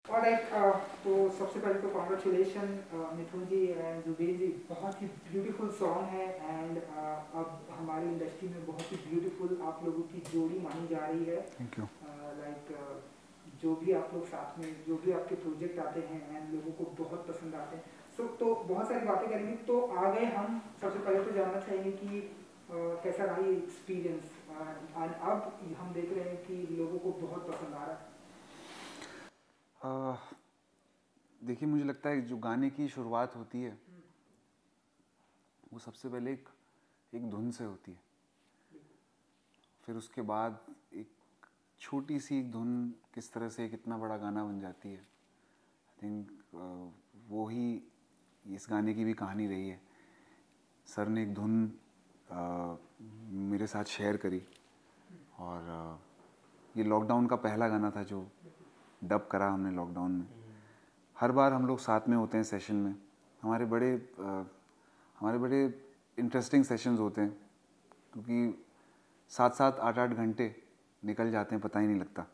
और एक तो सबसे पहले तो कॉन्ग्रेचुलेशन मिथुन जी एंड जुबेर जी, बहुत ही ब्यूटीफुल सॉन्ग है एंड अब हमारी इंडस्ट्री में बहुत ही ब्यूटीफुल आप लोगों की जोड़ी मानी जा रही है। Thank you. लाइक जो भी आप लोग साथ में जो भी आपके प्रोजेक्ट आते हैं एंड लोगों को बहुत पसंद आते हैं। सो तो बहुत सारी बातें करेंगे, तो आगे हम सबसे पहले तो जानना चाहेंगे कि कैसा रहा ये एक्सपीरियंस। अब हम देख रहे हैं कि लोगों को बहुत पसंद आ रहा है। देखिए, मुझे लगता है जो गाने की शुरुआत होती है वो सबसे पहले एक एक धुन से होती है। फिर उसके बाद एक छोटी सी एक धुन किस तरह से एक इतना बड़ा गाना बन जाती है। आई थिंक वो ही इस गाने की भी कहानी रही है। सर ने एक धुन मेरे साथ शेयर करी और ये लॉकडाउन का पहला गाना था जो डब करा हमने लॉकडाउन में। हर बार हम लोग साथ में होते हैं सेशन में। हमारे बड़े इंटरेस्टिंग सेशंस होते हैं क्योंकि 7-7 8-8 घंटे निकल जाते हैं, पता ही नहीं लगता।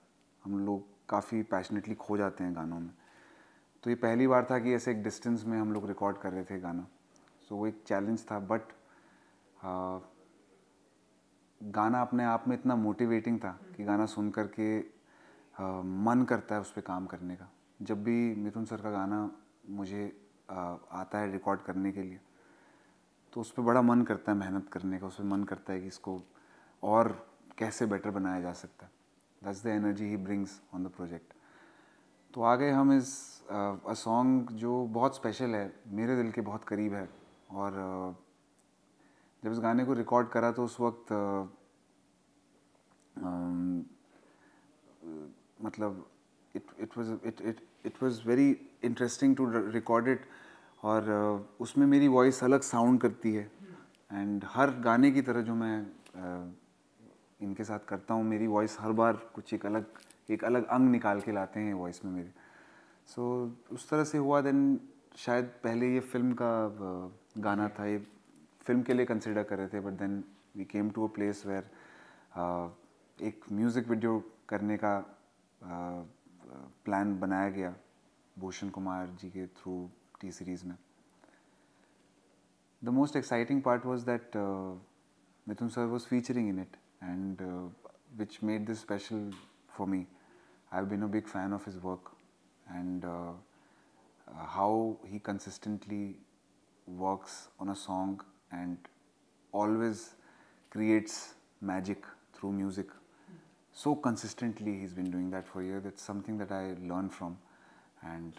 हम लोग काफ़ी पैशनेटली खो जाते हैं गानों में। तो ये पहली बार था कि ऐसे एक डिस्टेंस में हम लोग रिकॉर्ड कर रहे थे गाना। सो वो एक चैलेंज था, बट गाना अपने आप में इतना मोटिवेटिंग था कि गाना सुन कर के मन करता है उस पर काम करने का। जब भी मिथुन सर का गाना मुझे आता है रिकॉर्ड करने के लिए, तो उस पर बड़ा मन करता है मेहनत करने का। उस पर मन करता है कि इसको और कैसे बेटर बनाया जा सकता है। That's the energy he brings on the project. तो आ गए हम इस सॉन्ग जो बहुत स्पेशल है, मेरे दिल के बहुत करीब है। और जब इस गाने को रिकॉर्ड करा तो उस वक्त मतलब it was very interesting to record it. और उसमें मेरी वॉइस अलग साउंड करती है। एंड हर गाने की तरह जो मैं इनके साथ करता हूँ, मेरी वॉइस हर बार कुछ एक अलग अंग निकाल के लाते हैं वॉइस में मेरे। सो उस तरह से हुआ। देन शायद पहले ये फिल्म का गाना था, ये फिल्म के लिए कंसिडर कर रहे थे, but then we came to a place where एक म्यूज़िक वीडियो करने का प्लान बनाया गया भूषण कुमार जी के थ्रू टी सीरीज़ में। The most exciting part was that Mithun sir was featuring in it, and which made this special for me. I have been a big fan of his work, and how he consistently works on a song and always creates magic through music. So consistently he's been doing that for years. That's something that I learned from. And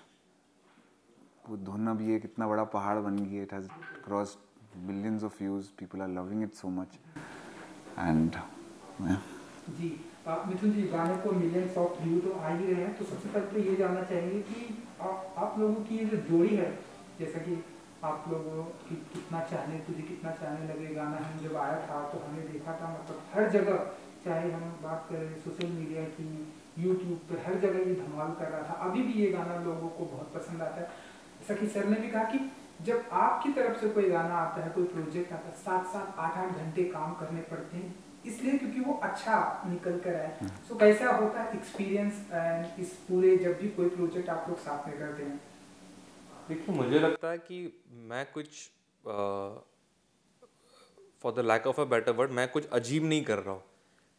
वो धुन अब ये कितना बड़ा पहाड़ बन गई है। It has crossed millions of views. People are loving it so much. And yeah. जी मिथुन जी, गाने को मिलियंस ऑफ व्यू तो आ ही रहे हैं, तो सबसे पहले तो ये जानना चाहेंगे कि आप लोगों की ये जो जोड़ी है, जैसा कि आप लोगों की कितना चाहने लगे गाना हम जब आया था तो हमने देखा था, मतलब हर जगह, चाहे हम बात करें सोशल मीडिया की, यूट्यूब पे हर जगह ये धमाल कर रहा था। अभी भी ये गाना लोगों को बहुत पसंद आता है। जैसा कि सर ने भी कहा कि जब आपकी तरफ से कोई गाना आता है, कोई प्रोजेक्ट आता है, 7-7 8-8 घंटे काम करने पड़ते हैं, इसलिए क्योंकि वो अच्छा निकल कर आए। सो कैसा होता है एक्सपीरियंस एंड इस पूरे जब भी कोई प्रोजेक्ट आप लोग साथ में करते हैं? देखिए, मुझे लगता है कि मैं कुछ for the lack of a better word, मैं कुछ अजीब नहीं कर रहा हूँ।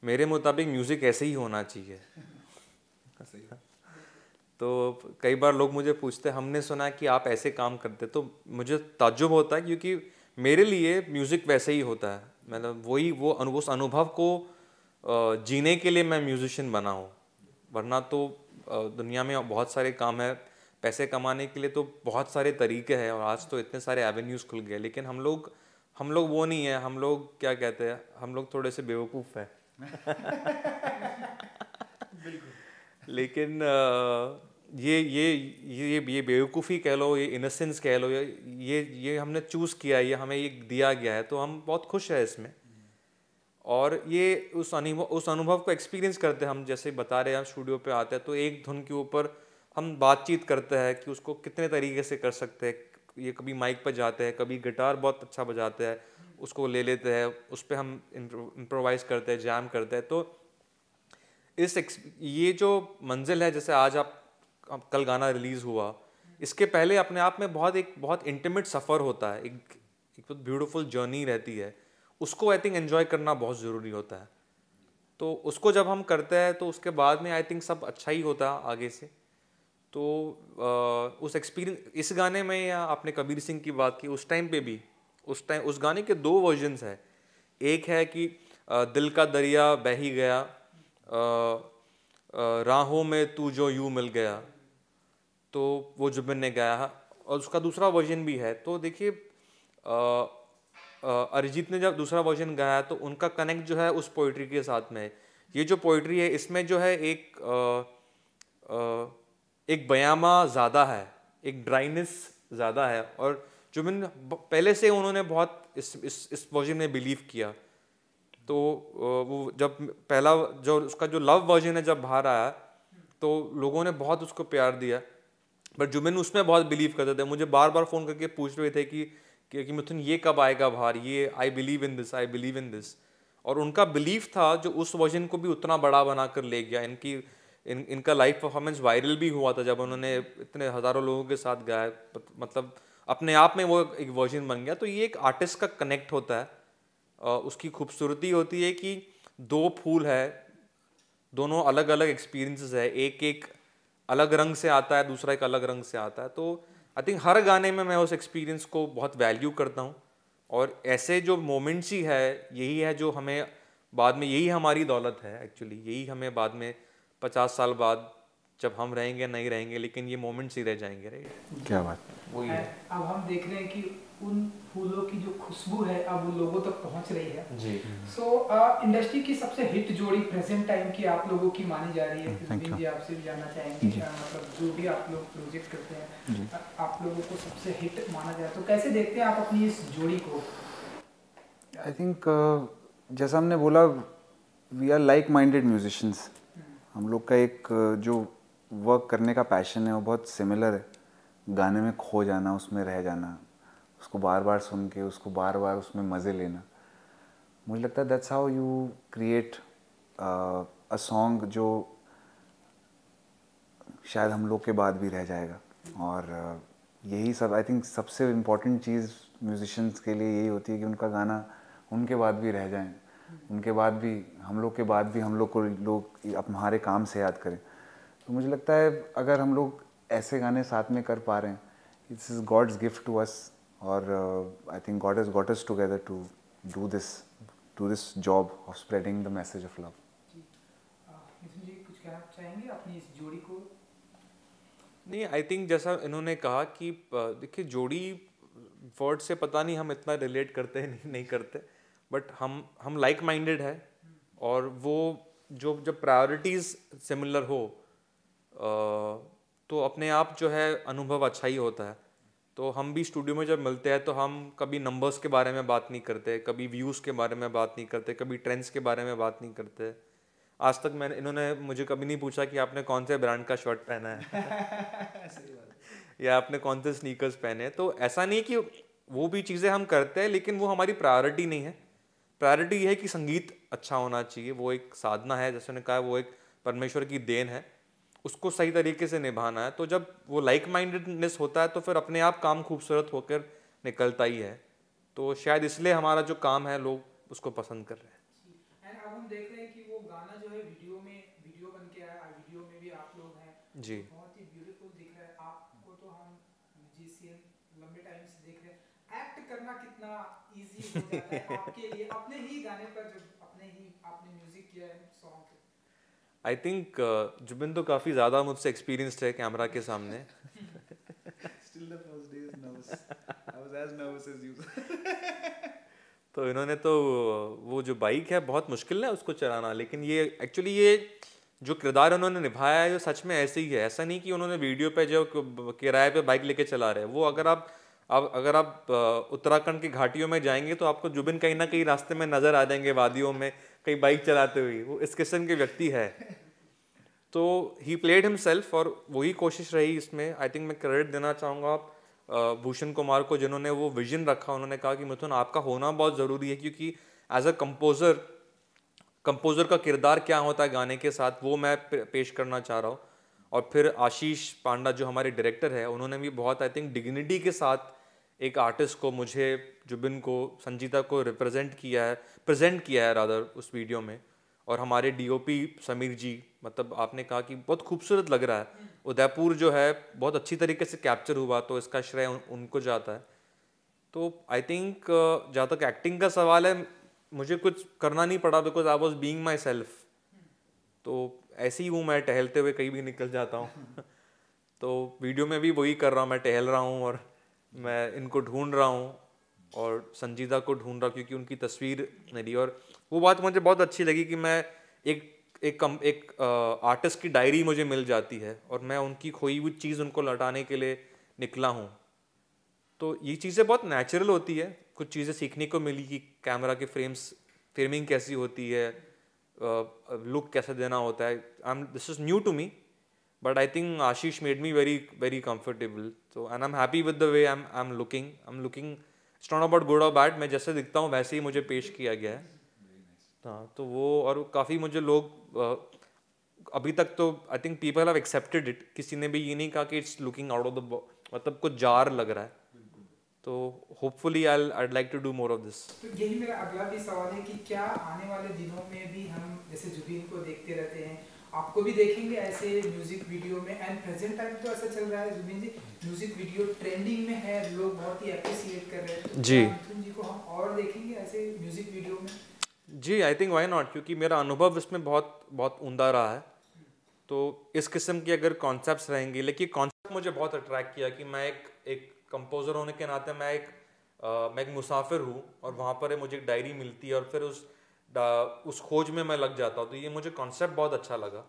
मेरे मुताबिक म्यूज़िक ऐसे ही होना चाहिए। तो कई बार लोग मुझे पूछते हैं, हमने सुना है कि आप ऐसे काम करते, तो मुझे ताज्जुब होता है क्योंकि मेरे लिए म्यूज़िक वैसे ही होता है। मतलब उस अनुभव को जीने के लिए मैं म्यूज़िशियन बना हूँ। वरना तो दुनिया में बहुत सारे काम है, पैसे कमाने के लिए तो बहुत सारे तरीके हैं, और आज तो इतने सारे एवेन्यूज़ खुल गए। लेकिन हम लोग वो नहीं है। हम लोग क्या कहते हैं, हम लोग थोड़े से बेवकूफ़ हैं। लेकिन ये बेवकूफ़ी कह लो, ये इनोसेंस कह लो, ये हमने चूज़ किया है, ये हमें ये दिया गया है, तो हम बहुत खुश हैं इसमें। और ये उस अनुभव को एक्सपीरियंस करते हैं। हम जैसे बता रहे हैं, हम स्टूडियो पे आते हैं तो एक धुन के ऊपर हम बातचीत करते हैं कि उसको कितने तरीके से कर सकते हैं। ये कभी माइक पर जाते हैं, कभी गिटार बहुत अच्छा बजाते हैं, उसको ले लेते हैं, उस पर हम इम्प्रोवाइज़ करते हैं, जैम करते हैं। तो ये जो मंजिल है, जैसे आज कल गाना रिलीज़ हुआ, इसके पहले अपने आप में बहुत इंटीमेट सफ़र होता है, एक ब्यूटीफुल जर्नी रहती है, उसको आई थिंक एंजॉय करना बहुत ज़रूरी होता है। तो उसको जब हम करते हैं तो उसके बाद में आई थिंक सब अच्छा ही होता है आगे से। तो उस एक्सपीरियंस इस गाने में, या आपने कबीर सिंह की बात की, उस टाइम पे भी उस गाने के 2 वर्जन्स है। एक है कि दिल का दरिया बह ही गया, राहों में तू जो यूं मिल गया, तो वो जुबिन ने गाया है, और उसका दूसरा वर्जन भी है। तो देखिए अरिजीत ने जब दूसरा वर्जन गाया तो उनका कनेक्ट जो है उस पोइट्री के साथ में है। ये जो पोइट्री है इसमें जो है एक बयामा ज़्यादा है, एक ड्राइनेस ज़्यादा है, और जुबिन पहले से उन्होंने बहुत इस वर्जन में बिलीव किया। तो वो जब पहला जो उसका जो लव वर्जन है जब बाहर आया तो लोगों ने बहुत उसको प्यार दिया, बट जुबिन उसमें बहुत बिलीव करते थे। मुझे बार बार फ़ोन करके पूछ रहे थे कि मिथुन ये कब आएगा बाहर, ये I believe in this, I believe in this. और उनका बिलीव था जो उस वर्जन को भी उतना बड़ा बना कर ले गया। इनका लाइव परफॉर्मेंस वायरल भी हुआ था जब उन्होंने इतने हज़ारों लोगों के साथ गाया, मतलब अपने आप में वो एक वर्जन बन गया। तो ये एक आर्टिस्ट का कनेक्ट होता है, उसकी खूबसूरती होती है कि 2 फूल है, दोनों अलग अलग एक्सपीरियंसेस है, एक अलग रंग से आता है, दूसरा एक अलग रंग से आता है। तो आई थिंक हर गाने में मैं उस एक्सपीरियंस को बहुत वैल्यू करता हूँ, और ऐसे जो मोमेंट्स ही है, यही है जो हमें बाद में, यही हमारी दौलत है एक्चुअली, यही हमें बाद में 50 साल बाद जब हम रहेंगे नहीं रहेंगे, लेकिन ये मोमेंट्स ही रह जाएंगे। राइट, क्या बात। वही है। अब हम देख रहे हैं कि उन फूलों की जो खुशबू है अब वो लोगों तक पहुंच रही है जी। सो इंडस्ट्री की सबसे हिट जोड़ी प्रेजेंट टाइम की आप लोगों की मानी जा रही है। फिल्म जी आपसे भी जानना चाहेंगे, मतलब जो भी आप लोग प्रोजेक्ट करते हैं आप लोगों को सबसे हिट माना जाए तो कैसे देखते हैं आप अपनी इस जोड़ी को? आई थिंक जैसा हमने बोला, we are like minded musicians. हम लोग का एक जो वर्क करने का पैशन है वो बहुत सिमिलर है। गाने में खो जाना, उसमें रह जाना, उसको बार बार सुन के उसको बार बार उसमें मज़े लेना। मुझे लगता है that's how you create a song जो शायद हम लोग के बाद भी रह जाएगा। और यही सब आई थिंक सबसे इम्पोर्टेंट चीज़ म्यूजिशियंस के लिए यही होती है कि उनका गाना उनके बाद भी रह जाए, उनके बाद भी हम लोग के बाद भी हम लोग को लोग हमारे काम से याद करें। तो मुझे लगता है अगर हम लोग ऐसे गाने साथ में कर पा रहे हैं, it's is God's gift to us. और I think God has got us together to do this job of spreading the message of love. जी कुछ कहना चाहेंगे अपनी इस जोड़ी को? नहीं, आई थिंक जैसा इन्होंने कहा कि देखिए जोड़ी वर्ड से पता नहीं हम इतना रिलेट करते हैं नहीं करते, बट हम लाइक माइंडेड है, और वो जब प्रायोरिटीज़ सिमिलर हो तो अपने आप जो है अनुभव अच्छा ही होता है। तो हम भी स्टूडियो में जब मिलते हैं तो हम कभी नंबर्स के बारे में बात नहीं करते, कभी व्यूज़ के बारे में बात नहीं करते, कभी ट्रेंड्स के बारे में बात नहीं करते। आज तक इन्होंने मुझे कभी नहीं पूछा कि आपने कौन से ब्रांड का शर्ट पहना है या आपने कौन से स्नीकर्स पहने हैं। तो ऐसा नहीं कि वो भी चीज़ें हम करते हैं, लेकिन वो हमारी प्रायोरिटी नहीं है। प्रायोरिटी ये है कि संगीत अच्छा होना चाहिए, वो एक साधना है, जैसे उन्होंने कहा वो एक परमेश्वर की देन है, उसको सही तरीके से निभाना है। तो जब वो लाइक माइंडेडनेस होता है तो फिर अपने आप काम खूबसूरत होकर निकलता ही है। तो शायद इसलिए हमारा जो काम है लोग उसको पसंद कर रहे हैं। एंड अब हम देख रहे हैं कि वो गाना जो है वीडियो बन के आया, वीडियो में भी आप लोग हैं जी, बहुत ही ब्यूटीफुल दिख रहा है। आपको तो हम म्यूजिशियन लंबे टाइम से देख रहे हैं, एक्ट करना कितना इजी हो जाता है आपके लिए अपने ही गाने पर जब आपने म्यूजिक किया है सॉन्ग पे? आई थिंक जुबिन तो काफ़ी ज़्यादा मुझसे एक्सपीरियंस्ड है कैमरा के सामने। Still the first day is nervous. I was as nervous as you. तो इन्होंने तो वो जो बाइक है बहुत मुश्किल है उसको चलाना, लेकिन ये एक्चुअली ये जो किरदार उन्होंने निभाया है वो सच में ऐसे ही है। ऐसा नहीं कि उन्होंने वीडियो पे जो किराए पे बाइक लेके चला रहे हैं, वो अगर आप उत्तराखंड की घाटियों में जाएंगे तो आपको जुबिन कहीं ना कहीं रास्ते में नज़र आ जाएंगे, वादियों में कहीं बाइक चलाते हुए। वो इस किस्म के व्यक्ति है। तो ही प्लेड हिमसेल्फ, और वही कोशिश रही इसमें। आई थिंक मैं क्रेडिट देना चाहूँगा भूषण कुमार को, जिन्होंने वो विजन रखा। उन्होंने कहा कि मिथुन आपका होना बहुत ज़रूरी है, क्योंकि एज अ कंपोज़र का किरदार क्या होता है गाने के साथ वो मैं पेश करना चाह रहा हूँ। और फिर आशीष पांडा जो हमारे डायरेक्टर है, उन्होंने भी बहुत आई थिंक डिग्निटी के साथ एक आर्टिस्ट को, मुझे, जुबिन को, संजीता को प्रेजेंट किया है रादर उस वीडियो में। और हमारे डीओपी समीर जी, मतलब आपने कहा कि बहुत खूबसूरत लग रहा है, उदयपुर जो है बहुत अच्छी तरीके से कैप्चर हुआ, तो इसका श्रेय उनको जाता है। तो आई थिंक जहाँ तक एक्टिंग का सवाल है, मुझे कुछ करना नहीं पड़ा because I was being my self. तो ऐसे ही हूँ मैं, टहलते हुए कहीं भी निकल जाता हूँ तो वीडियो में भी वही कर रहा हूँ, मैं टहल रहा हूँ और मैं इनको ढूंढ रहा हूँ और संजीदा को ढूंढ रहा हूँ क्योंकि उनकी तस्वीर मेरी। और वो बात मुझे बहुत अच्छी लगी कि मैं एक आर्टिस्ट की डायरी मुझे मिल जाती है और मैं उनकी खोई हुई चीज़ उनको लौटाने के लिए निकला हूँ। तो ये चीज़ें बहुत नेचुरल होती है, कुछ चीज़ें सीखने को मिली कि कैमरा के फ्रेमिंग कैसी होती है, लुक कैसे देना होता है। This is new to me, but I think Ashish made me very very comfortable. तो and I am happy with the way I am looking. It's not about good और बैड, मैं जैसे दिखता हूँ वैसे ही मुझे पेश किया गया है। हाँ, तो वो, और काफ़ी मुझे लोग अभी तक तो I think people have accepted it, किसी ने भी ये नहीं कहा कि it's looking out of the, मतलब कुछ जार लग रहा है। तो hopefully I'd like to do more of this। तो यही मेरा अगला भी सवाल है कि क्या आने वाले दिनों में भी हम जैसे जुबिन को देखते रहते हैं, आपको भी देखेंगे ऐसे म्यूजिक वीडियो में? एंड प्रेजेंट टाइम तो ऐसा चल रहा है जुबिन जी, म्यूजिक वीडियो ट्रेंडिंग में है, लोग बहुत ही अप्रिशिएट कर रहे हैं। तो जी, मिथुन जी को हम और देखेंगे ऐसे म्यूजिक वीडियो में? जी, आई थिंक व्हाई नॉट, क्योंकि मेरा अनुभव इसमें बहुत बहुत उमदा रहा है। तो इस किस्म के अगर कॉन्सेप्ट्स रहेंगे, लेकिन कॉन्सेप्ट मुझे बहुत अट्रैक्ट किया कि मैं एक कंपोजर होने के नाते मैं एक मुसाफिर हूँ और वहाँ पर मुझे एक डायरी मिलती है और फिर उस खोज में मैं लग जाता हूँ। तो ये मुझे कॉन्सेप्ट बहुत अच्छा लगा।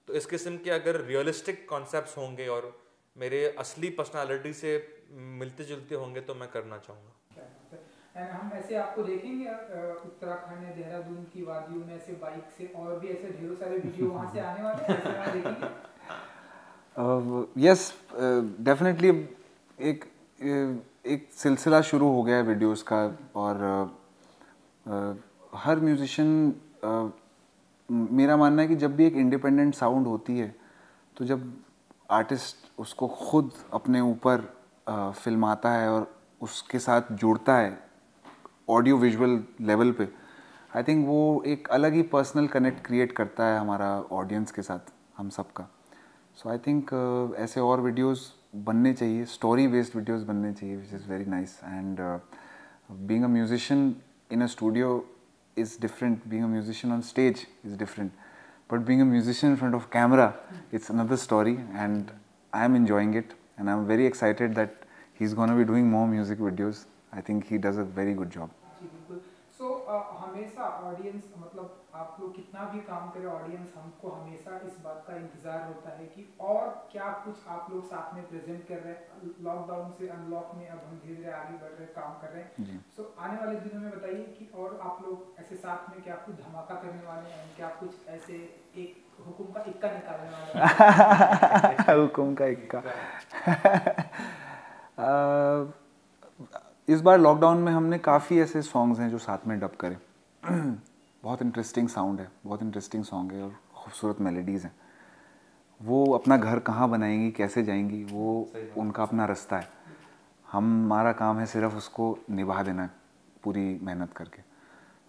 तो इस किस्म के अगर रियलिस्टिक कॉन्सेप्ट्स होंगे और मेरे असली पर्सनालिटी से मिलते जुलते होंगे तो मैं करना चाहूँगा। एंड हम ऐसे आपको देखेंगे उत्तराखंड या देहरादून की वादियों में ऐसे बाइक से, और भी ऐसे ढेरों सारे वीडियो वहाँ से आने वाले हैं, ऐसे हम देखेंगे? यस, डेफिनेटली एक एक सिलसिला शुरू हो गया है वीडियोस का। और हर म्यूजिशियन, मेरा मानना है कि जब भी एक इंडिपेंडेंट साउंड होती है, तो जब आर्टिस्ट उसको खुद अपने ऊपर फिल्माता है और उसके साथ जुड़ता है ऑडियो विजुअल लेवल पे, आई थिंक वो एक अलग ही पर्सनल कनेक्ट क्रिएट करता है हमारा ऑडियंस के साथ, हम सबका। सो आई थिंक ऐसे और वीडियोस बनने चाहिए, स्टोरी बेस्ड वीडियोस बनने चाहिए, which is very nice. And being a musician in a studio is different, being a musician on stage is different, but being a musician in front of camera, it's another story, and I am enjoying it, and I'm very excited that he's going to be doing more music videos. I think he does a very good job. जी बिल्कुल। सो हमेशा audience, मतलब आप लोग कितना भी काम करें, audience हमको हमेशा इस बात का इंतजार होता है कि और क्या कुछ आप लोग साथ में प्रेजेंट कर रहे हैं। लॉकडाउन से अनलॉक में अब हम धीरे धीरे आगे बढ़ रहे हैं, काम कर रहे हैं। सो आने वाले दिनों में बताइए कि और आप लोग ऐसे साथ में क्या कुछ धमाका करने वाले हैं, क्या कुछ ऐसे एक हुकुम का इक्का निकालने वाले हैं? हुकुम का इक्का इस बार लॉकडाउन में हमने काफ़ी ऐसे सॉन्ग्स हैं जो साथ में डब करें। बहुत इंटरेस्टिंग साउंड है, बहुत इंटरेस्टिंग सॉन्ग है और खूबसूरत मेलोडीज़ हैं। वो अपना घर कहाँ बनाएंगी, कैसे जाएंगी, वो उनका अपना रास्ता है। हमारा काम है सिर्फ उसको निभा देना पूरी मेहनत करके।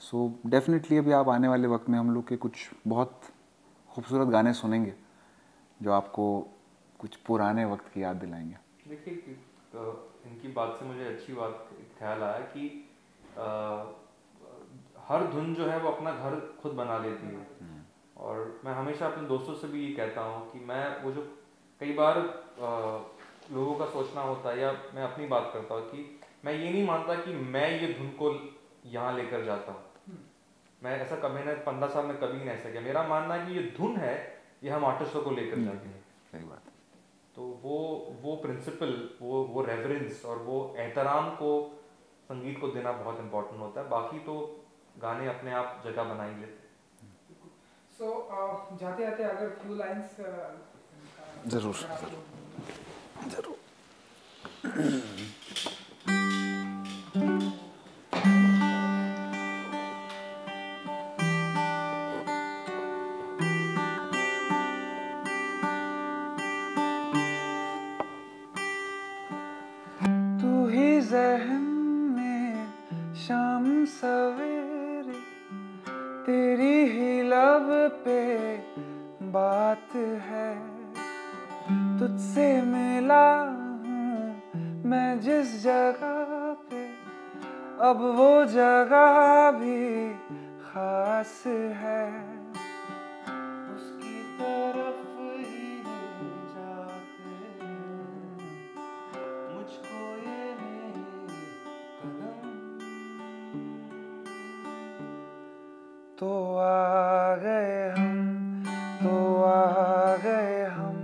सो डेफिनेटली अभी आप आने वाले वक्त में हम लोग के कुछ बहुत खूबसूरत गाने सुनेंगे जो आपको कुछ पुराने वक्त की याद दिलाएंगे। देखिए, इनकी बात से मुझे अच्छी बात ख्याल आया कि हर धुन जो है वो अपना घर खुद बना लेती है। और मैं हमेशा अपने दोस्तों से भी ये कहता हूँ कि मैं वो जो कई बार लोगों का सोचना होता है, या मैं अपनी बात करता हूँ कि मैं ये नहीं मानता कि मैं ये धुन को यहाँ लेकर जाता हूँ। मैं ऐसा कभी ना 15 साल में कभी नहीं ऐसा किया। मेरा मानना है कि ये धुन है, ये हम आर्टिस्टों को लेकर जाते हैं। सही बात। तो वो प्रिंसिपल, वो रेवरेंस और वो एहतराम को संगीत को देना बहुत इम्पोर्टेंट होता है। बाकी तो गाने अपने आप जगह बना ही लेते हैं। सो जाते जाते अगर फ्यू लाइंस जरूर जरूर ज़हन में शाम सवेरे तेरी ही लब पे बात है। तुझसे मिला हूँ मैं जिस जगह पे, अब वो जगह भी खास है। उसकी तरफ ही ले जाते हैं मुझको ये मेरे कदम। तो आ गए हम, तो आ गए हम,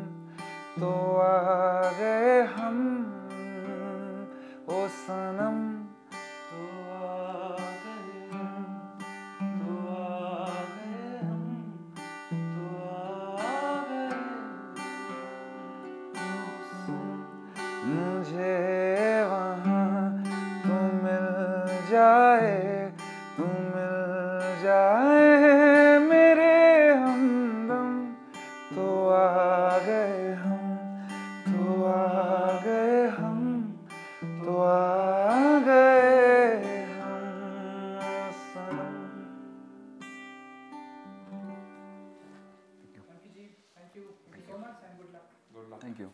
तो आ गए हम ओ सनम। तो आ गए हम, तो आ गए हम, तो आ गए ओ सनम। मुझे वहाँ तू मिल जाए, तू मिल जाए मेरे हमदम। तो आ गए हम, तो आ गए हम, तो आ गए हम सनम। Thank you, Ji. Thank you so much and good luck. Thank you.